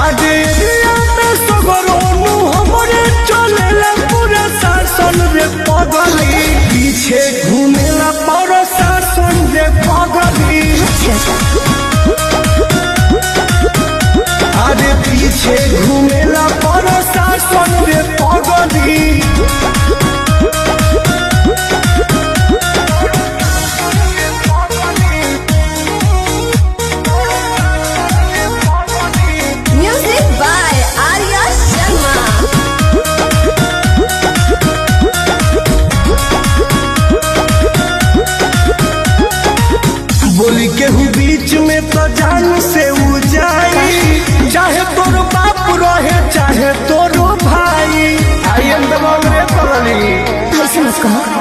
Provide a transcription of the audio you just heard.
आगे में सगरोनु हमरे चलेला पूरा शासन रे पगली पीछे घूमेला पूरा शासन रे पगली आगे पीछे घूमेला पूरा शासन रे पगली बोली केहू बीच में तो जान से जाई चाहे तोर बाप रहे चाहे तोर भाई आई एम द रे पगली ऐसे मत कहो।